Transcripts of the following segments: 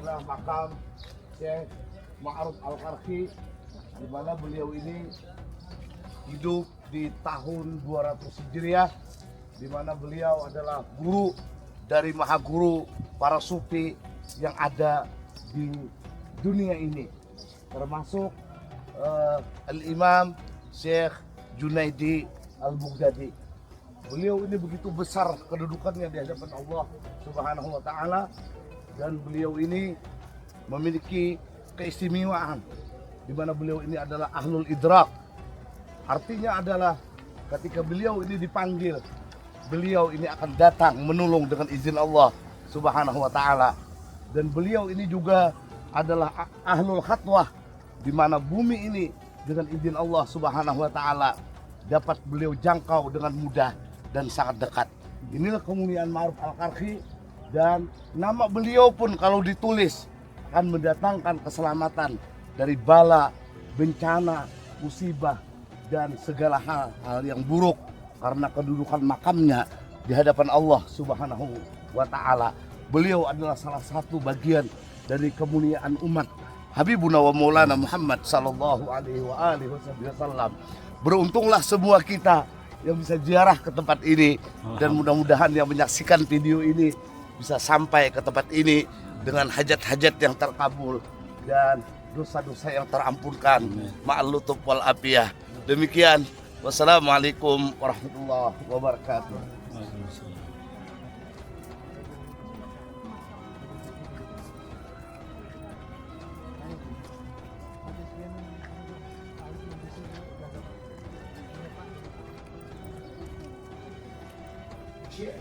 kepada makam Syekh Ma'ruf Al-Qarhi, di mana beliau ini hidup di tahun 200 Hijriah, di mana beliau adalah guru dari maha guru para sufi yang ada di dunia ini, termasuk Al-Imam Syekh Junaidi Al-Baghdadi. Beliau ini begitu besar kedudukannya di hadapan Allah Subhanahu wa taala, dan beliau ini memiliki keistimewaan di mana beliau ini adalah ahlul idrak. Artinya adalah ketika beliau ini dipanggil, beliau ini akan datang menolong dengan izin Allah Subhanahu wa taala. Dan beliau ini juga adalah ahlul khatwah, di mana bumi ini dengan izin Allah Subhanahu wa taala dapat beliau jangkau dengan mudah dan sangat dekat. Inilah kemuliaan Ma'ruf Al-Qarhi, dan nama beliau pun kalau ditulis akan mendatangkan keselamatan dari bala, bencana, musibah, dan segala hal yang buruk, karena kedudukan makamnya di hadapan Allah Subhanahu wa taala. Beliau adalah salah satu bagian dari kemuliaan umat Habibuna wa Maulana Muhammad sallallahu alaihi wasallam. Beruntunglah semua kita yang bisa ziarah ke tempat ini, dan mudah-mudahan yang menyaksikan video ini bisa sampai ke tempat ini dengan hajat-hajat yang terkabul dan dosa-dosa yang terampunkan. Ma'al lutuf wal afiyah. Demikian, wassalamualaikum warahmatullahi wabarakatuh.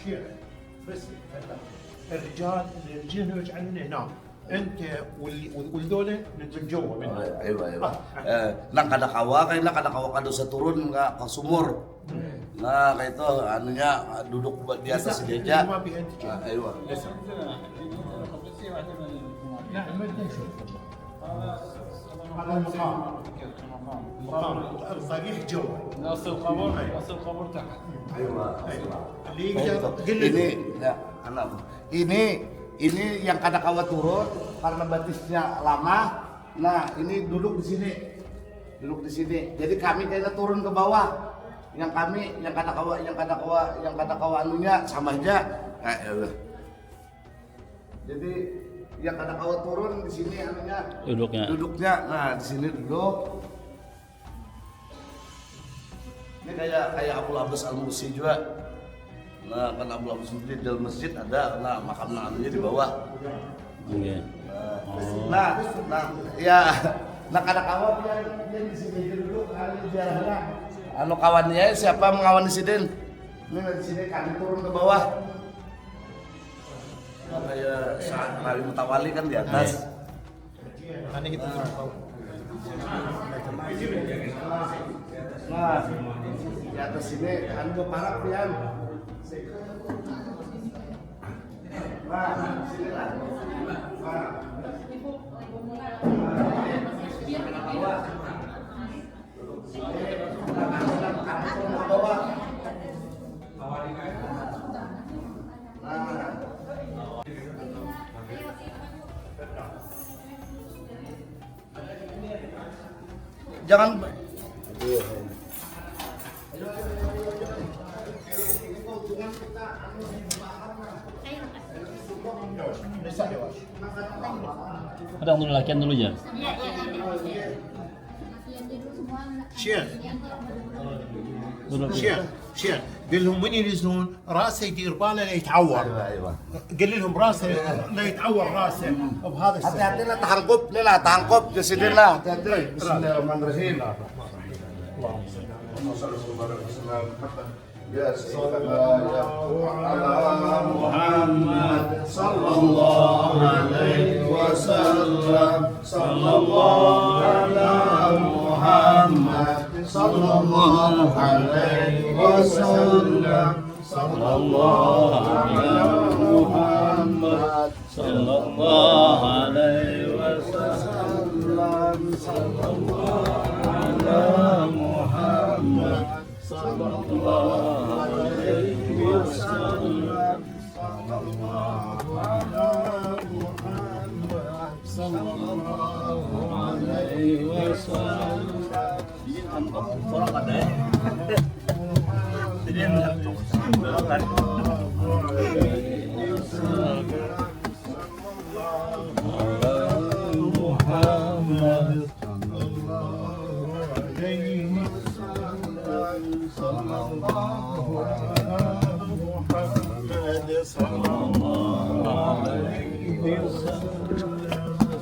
شيء بس الرجال اللي يجعلون هنا انت والذولا من جوا منها. Ewa. Nang kadakawa kado sa turun nga ka sumur. Nah, kayak itu anunya duduk di atas meja. Ewa. لا ما نشوف هذا المقام الضريح جوا نص القبر تحت. Ewa. اللي يقدر قل Ini ya, anak. Ini yang kadakawa turun karena batisnya lama. Nah, ini duduk di sini. Jadi kami kayaknya turun ke bawah. Yang kadakawa anunya sama aja. Nah, ya udah. Jadi yang kadakawa turun di sini anunya duduknya. Nah, di sini duduk. Ini kayak Abu Abbas Al-Mursi juga. Nah, kan Abu Abbas Al-Mursi di dalam masjid ada, nah makam anunya di bawah. Iya. Nah kadakawa dia di sini duduk kali ziarahnya. Anu kawannya siapa mengawan di sini? Ini di sini kami turun ke bawah. Kayak saat Rawi Mutawali kan di atas. انا قلت Nah, di atas sini anu beparak pian. Nah, sini lah. Nah. Jangan Ada yang dulu lakian dulu ya. شيخ Dulu. شيخ قل لهم من ينزلون راسه يدير باله لا يتعور. قل لهم راسه لا يتعور راسه بهذا السبب. hati-hati lah, tangkup di sini lah. Hati-hati. Bismillahirrahmanirrahim. Ya Muhammad sallallahu alaihi wasallam, sallallahu ala Muhammad sallallahu alaihi wasallam, sallallahu ala Muhammad Sallallahu alaihi wasallam. sallallahu ala Muhammad sallallahu alaihi wasallam, sallallahu ala Muhammad Tolongan deh. Jadi tolongan. Muhammad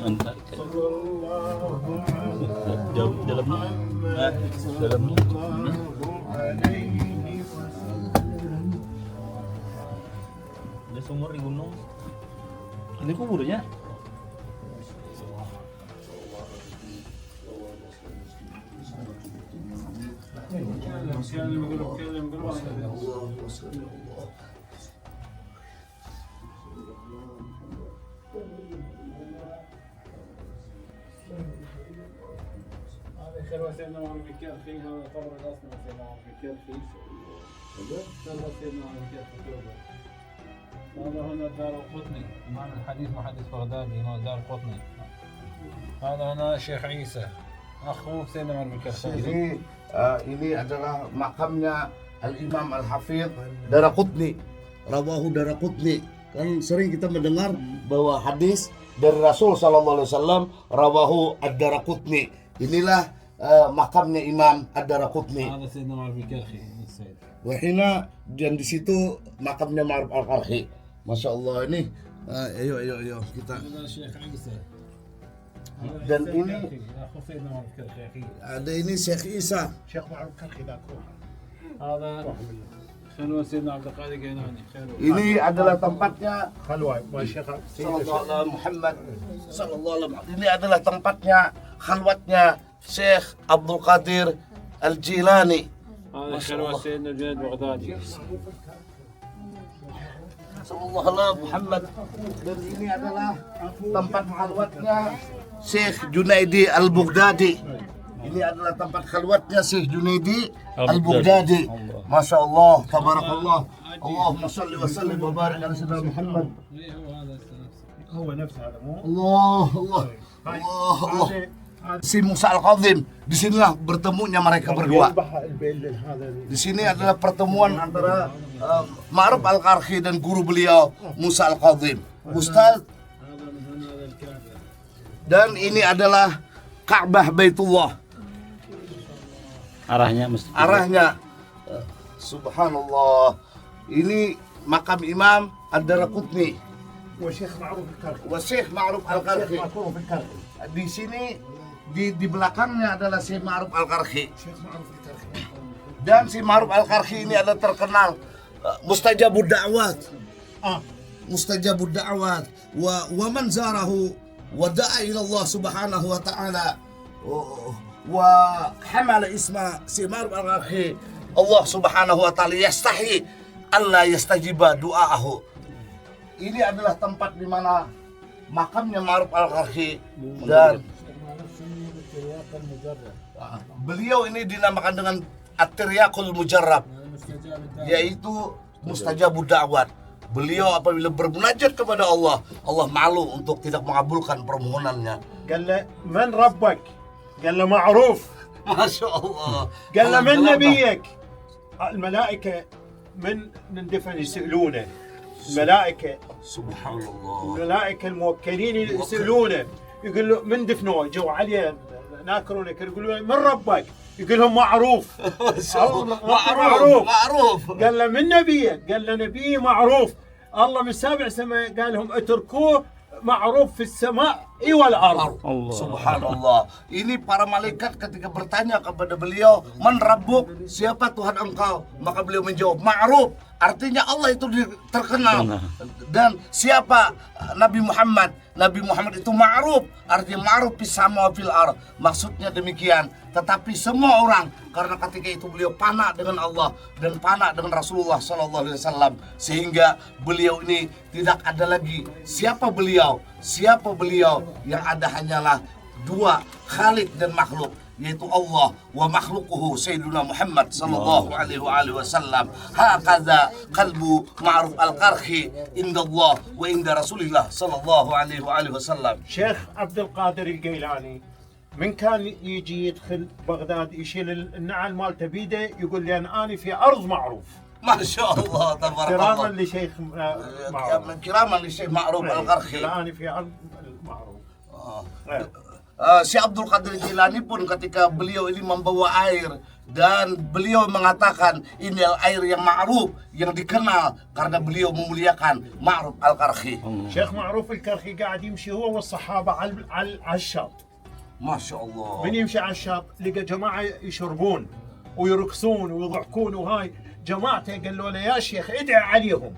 Mantap. Dalamnya, dalamnya. Ada sumur di gunung. Ini kuburnya. خلوة سيدنا عمر بن كرخي هذا قبر الأصنع سيدنا عمر بن كرخي خلوة سيدنا عمر بن كرخي هذا هنا دار القطني معنى الحديث محدث بغدادي هنا دار القطني هذا هنا الشيخ عيسى أخوه سيدنا عمر بن كرخي Ini adalah makamnya Al-Imam Al-Hafidh Daraqutni, Rawahu Daraqutni. Kan sering kita mendengar bahwa hadis dari Rasul sallallahu alaihi wasallam rawahu Ad-Daraqutni. Inilah makamnya Imam Ad-Daraqutni. هذا سيدنا عمر بن كرخي السيد Wahina dan di situ makamnya Ma'ruf Al-Qarhi. Masya Allah ini. Ayo kita. هذا الشيخ عيسى Dan ini أخو سيدنا عمر بن كرخي أخي ada ini Syekh Isa. شيخ معروف كرخي ذاك روح. هذا خلوة سيدنا عبد القادر الجيلاني خلوة Ini adalah tempatnya خلوة ما شيخ Sallallahu alaihi Muhammad Sallallahu alaihi. Ini adalah tempatnya khalwatnya Syekh Abdul Qadir Al-Jilani. هذا خلوة سيدنا جنيد بغدادي Sallallahu alaihi Muhammad. Dan ini adalah tempat khalwatnya Syekh Junaidi Al-Baghdadi. Ini adalah tempat khalwatnya Syekh Junaidi Al-Baghdadi. Masya Allah, tabarakallah. Allahumma salli wa sallim wa barik ala sayyidina Muhammad. هو نفسه هذا مو؟ Allah, Allah, Allah, Allah. Si Musa Al-Kazim, di sinilah bertemunya mereka berdua. Di sini adalah pertemuan antara Ma'ruf Al-Qarhi dan guru beliau Musa Al-Kazim. Ustaz, dan ini adalah Ka'bah Baitullah. Arahnya mesti. Arahnya subhanallah. Ini makam Imam Ad-Daraqutni وشيخ معروف الكرخي. wa Syekh Ma'ruf Al-Qarhi. معروف الكرخي. Di sini di belakangnya adalah Syekh Ma'ruf Al-Qarhi. شيخ معروف الكرخي. Dan si Ma'ruf Al-Qarhi ini adalah terkenal mustajabud da'wat. Mustajabud da'wat wa man zarahu wa da'a ila Allah subhanahu wa ta'ala wa hamala isma si Ma'ruf Al-Qarhi. Allah subhanahu wa ta'ala yastahi alla yastajiba du'aahu. Ini adalah tempat di mana makamnya Ma'ruf Al-Qarhi dan beliau ini dinamakan dengan At-Tiryaqul Mujarrab, yaitu mustajabud da'wat. Beliau apabila bermunajat kepada Allah, Allah malu untuk tidak mengabulkan permohonannya. قال له من ربك؟ قال له معروف. Masya Allah. قال له من Gelabah. نبيك؟ الملائكة من دفن يسألونه. الملائكة Subhanallah. الملائكة الموكلين يسألونه يقول له من دفنوه جو عليه ناكرون يقول له من ربك؟ يقول لهم معروف. Ma'ruf. Ma'ruf. قال له من نبيك؟ قال له نبي معروف. الله من سابع سماء قال لهم اتركوه معروف في السماء والارض. Allah. Subhanallah. Ini para malaikat ketika bertanya kepada beliau, "Man rabbuk?" Siapa Tuhan engkau? Maka beliau menjawab, "Ma'ruf." Artinya Allah itu terkenal. Dan siapa Nabi Muhammad? Nabi Muhammad itu ma'ruf. Artinya ma'ruf fis sama fil ard. Maksudnya demikian. Tetapi semua orang, karena ketika itu beliau panak dengan Allah dan panak dengan Rasulullah sallallahu alaihi wasallam, sehingga beliau ini tidak ada lagi siapa beliau, yang ada hanyalah dua, Khalik dan makhluk, yaitu Allah wa makhluquhu Sayyiduna Muhammad sallallahu alaihi wasallam. Hakadha qalbu Ma'ruf Al-Qarhi inda Allah wa inda Rasulillah sallallahu alaihi wasallam. شيخ عبد القادر الجيلاني من كان يجي يدخل بغداد يشيل النعل مالته بيده يقول لي أنا في أرض معروف. ما شاء الله تبارك كراما الله. لشيخ معروف. من كراما للشيخ معروف القرخي. أنا في أرض معروف. Si Abdul Qadir Jilani pun ketika beliau ini membawa air dan beliau mengatakan ini air yang ma'ruf, yang dikenal karena beliau memuliakan Ma'ruf Al-Qarhi. شيخ معروف الكرخي قاعد يمشي هو والصحابة على الشاط. ما شاء الله. من يمشي على الشاط لقى جماعة يشربون ويرقصون ويضحكون وهاي جماعته قالوا له يا شيخ ادعي عليهم.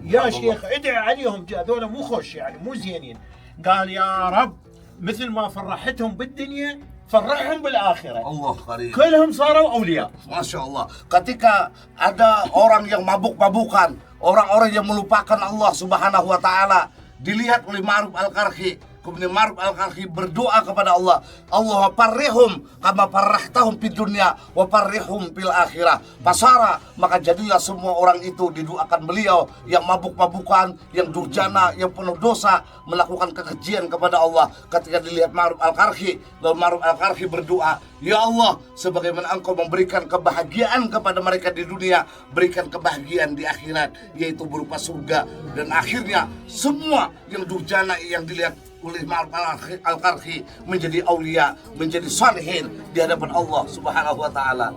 يا شيخ ادعي عليهم هذول مو خوش يعني مو زينين. قال يا رب مثل ما فرحتهم بالدنيا فرحهم بالآخرة. Allah karim. كلهم صاروا أولياء. Masya Allah. Ketika ada orang yang mabuk-mabukan, orang-orang yang melupakan Allah Subhanahu wa Ta'ala, dilihat oleh Ma'ruf Al-Qarhi, kemudian Ma'ruf Al-Qarhi berdoa kepada Allah, Allah parrihum kama parrahtahum fid dunya wa parrihum fil akhirah. Pasara, maka jadilah semua orang itu didoakan beliau yang mabuk-mabukan, yang durjana, yang penuh dosa, melakukan kekejian kepada Allah. Ketika dilihat Ma'ruf Al-Qarhi, lalu Ma'ruf Al-Qarhi berdoa, ya Allah, sebagaimana Engkau memberikan kebahagiaan kepada mereka di dunia, berikan kebahagiaan di akhirat, yaitu berupa surga. Dan akhirnya semua yang durjana yang dilihat oleh Ma'ruf Al-Qarhi menjadi aulia, menjadi salihin di hadapan Allah Subhanahu wa Ta'ala.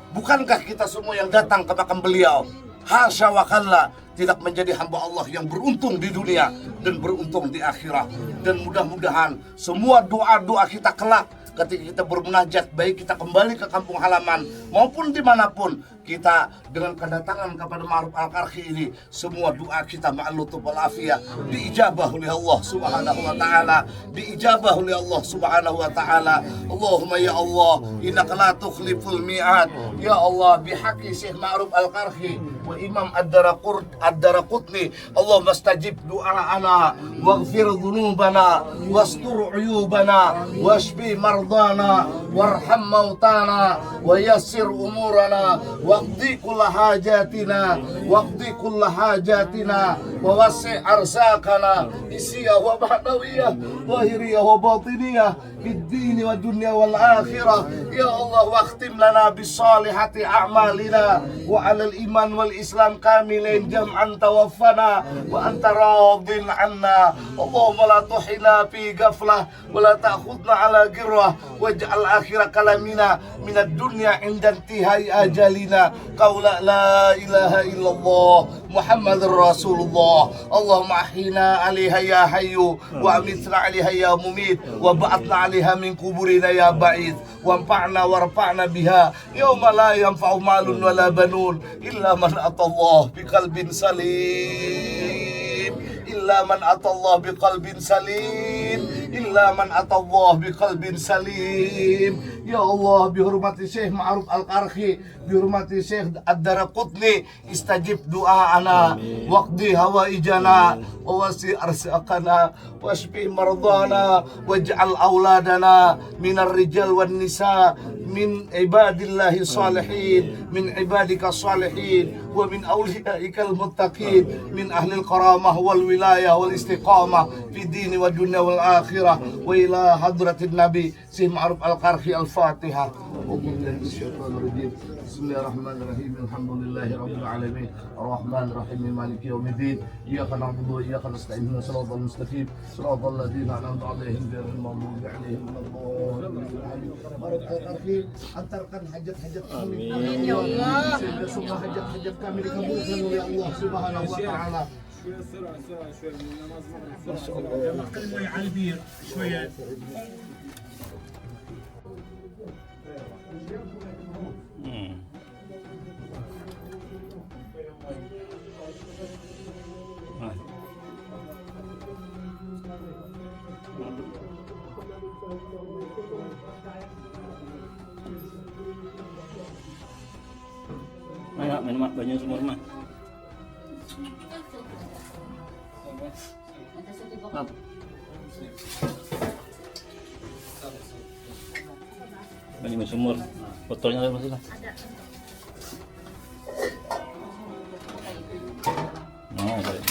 Bukankah kita semua yang datang ke makam beliau, hasya wa kalla, tidak menjadi hamba Allah yang beruntung di dunia dan beruntung di akhirat? Dan mudah-mudahan semua doa-doa kita kelak ketika kita bermunajat, baik kita kembali ke kampung halaman maupun dimanapun, kita dengan kedatangan kepada Ma'ruf Al-Qarhi ini, semua doa kita ma'al-lutuf wal-afiyah diijabah oleh Allah Subhanahu wa Ta'ala, diijabah oleh Allah Subhanahu wa Ta'ala. Allahumma ya Allah, innaka la tukhliful mi'ad. Ya Allah, bihaqi Syekh Ma'ruf Al-Qarhi wa Imam Ad-Daraqutni, Allahumma stajib du'a'ana waghfir dhunubana wastur uyubana washfi mardana warham mautana wa yassir umurana waqdi kulla hajatina waqdi kulla hajatina wa wasi' arsakana isiyah wa ba'dawiyah zahiriyah wa batiniyah fid dini wa dunya wal akhirah. Ya Allah, waqtim lana bisalihati a'malina wa 'alal iman wal islam kamilain jam'an tawaffana wa anta radin 'anna. Allahumma la tuhina fi ghaflah wa la ta'khudna 'ala girrah waj'al akhir kalamina minad dunya 'inda intihai ajalina qaula la ilaha illallah Muhammadur Rasulullah. Allahumma ahina 'alaiha ya hayyu wa amitna 'alaiha ya mumit wa ba'athna 'alaiha min kuburina ya ba'id wanfa'na warfa'na biha yawma la yanfa'u malun wala banun illa man atallah biqalbin salim, illa man atallah biqalbin salim, illa man atallah biqalbin salim. Ya Allah, bihurmati Syekh Ma'ruf Al-Qarhi, bihurmati Syekh Ad-Daraqutni, istajib du'a'ana waqdi hawaijana wa wasi' arsaqana washfi mardana waj'al auladana minar rijal wan nisa min ibadillahi salihin, min ibadika salihin wa min awliyaikal muttaqin, min ahlil karamah wal wilayah wal istiqamah fi dini wa dunya wal akhirah wa ila hadratin nabi Syekh Ma'ruf Al-Qarhi. Al-Fatihah. Bismillahirrahmanirrahim. Alhamdulillahi rabbil alamin. Ar-Rahmanir Rahim. Maliki yaumiddin. Iyyaka na'budu wa iyyaka nasta'in. Ihdinas siratal mustaqim. Siratal ladzina an'amta 'alaihim ghairil maghdubi 'alaihim waladdallin. Ma'ruf Al-Qarhi, antarkan hajat-hajat kami. Amin ya Allah. Sehingga semua hajat-hajat kami dikabulkan oleh Allah Subhanahu wa Ta'ala. Masya Allah. Makan على البير شوية. Ayo, minum banyak sumur mah. Banyak sumur. Botolnya ada masih lah. Oh, baik.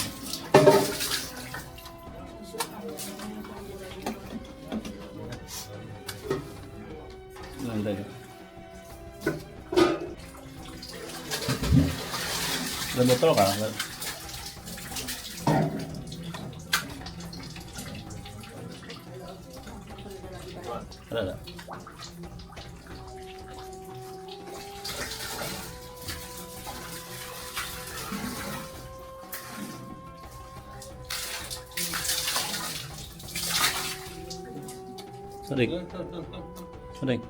Ada botol kan? Ada. Sering. Sering.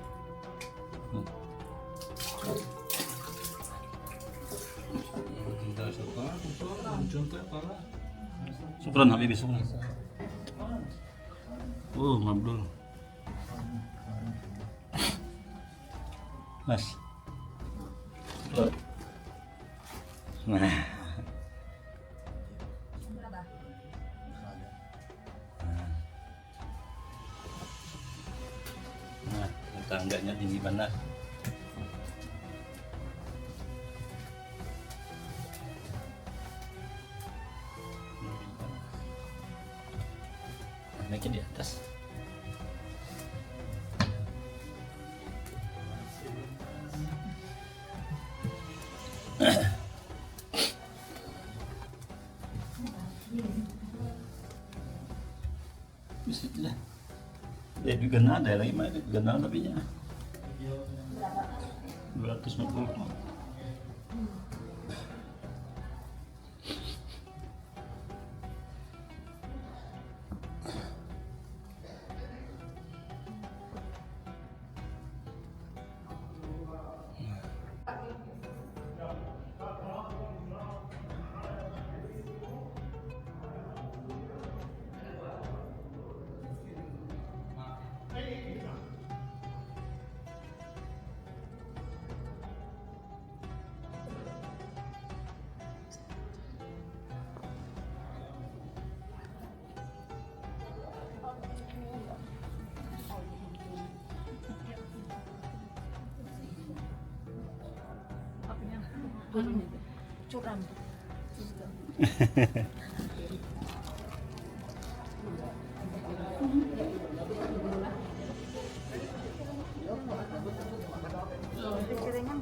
Syukran Habibi, syukran. Mabdul. Mas. Nah. Nah, tangganya tinggi banget. Naikin di atas. Bisa tidak? Ya juga ada lagi mah juga ada tapi nya 250. Curam. Keringan.